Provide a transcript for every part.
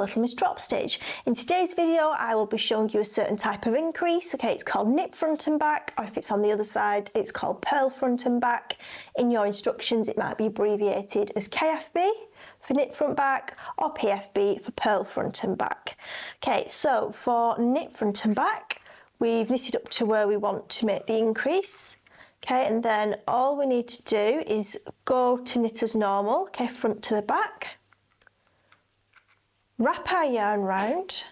Little Miss Drop Stitch. In today's video I will be showing you a certain type of increase. Okay, it's called knit front and back, or if it's on the other side it's called purl front and back. In your instructions it might be abbreviated as KFB for knit front back or PFB for purl front and back. Okay, so for knit front and back we've knitted up to where we want to make the increase. Okay, and then all we need to do is go to knit as normal, okay, front to the back. Wrap our yarn round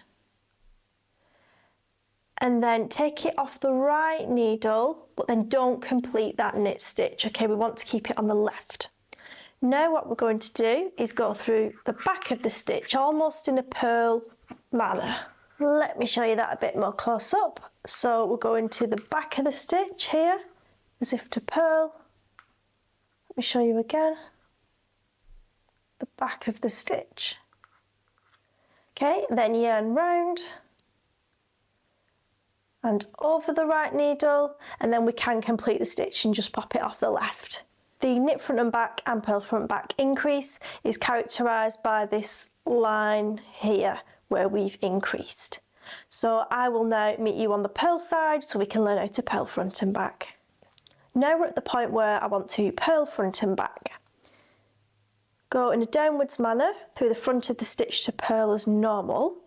and then take it off the right needle, but then don't complete that knit stitch. Okay, we want to keep it on the left. Now what we're going to do is go through the back of the stitch almost in a purl manner. Let me show you that a bit more close up. So we're going to the back of the stitch here as if to purl. Let me show you again. The back of the stitch. Okay, then yarn round and over the right needle, and then we can complete the stitch and just pop it off the left. The knit front and back and purl front back increase is characterised by this line here where we've increased. So I will now meet you on the purl side so we can learn how to purl front and back. Now we're at the point where I want to purl front and back. Go in a downwards manner through the front of the stitch to purl as normal.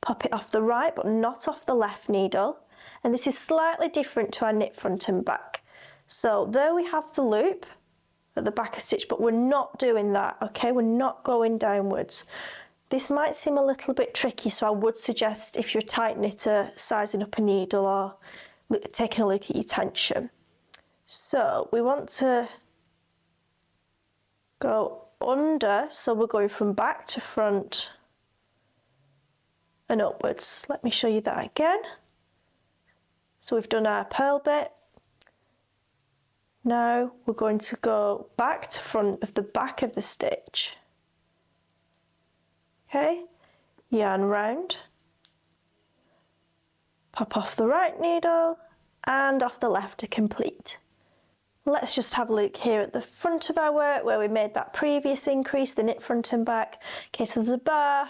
Pop it off the right but not off the left needle. And this is slightly different to our knit front and back. So there we have the loop at the back of the stitch, but we're not doing that, okay? We're not going downwards. This might seem a little bit tricky, so I would suggest if you're a tight knitter, sizing up a needle or taking a look at your tension. So we want to go under, so we're going from back to front and upwards. Let me show you that again. So we've done our purl bit. Now we're going to go back to front of the back of the stitch. Okay, yarn round, pop off the right needle and off the left to complete. Let's just have a look here at the front of our work where we made that previous increase, the knit front and back. Okay, so there's a bar,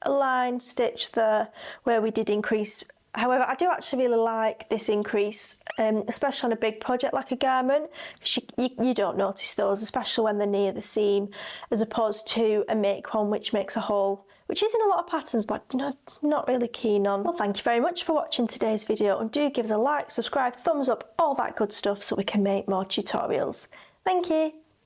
a line stitch there where we did increase. However, I do actually really like this increase, especially on a big project like a garment, because you don't notice those, especially when they're near the seam, as opposed to a make one which makes a hole, which is in a lot of patterns, but not really keen on. Well, thank you very much for watching today's video, and do give us a like, subscribe, thumbs up, all that good stuff so we can make more tutorials. Thank you.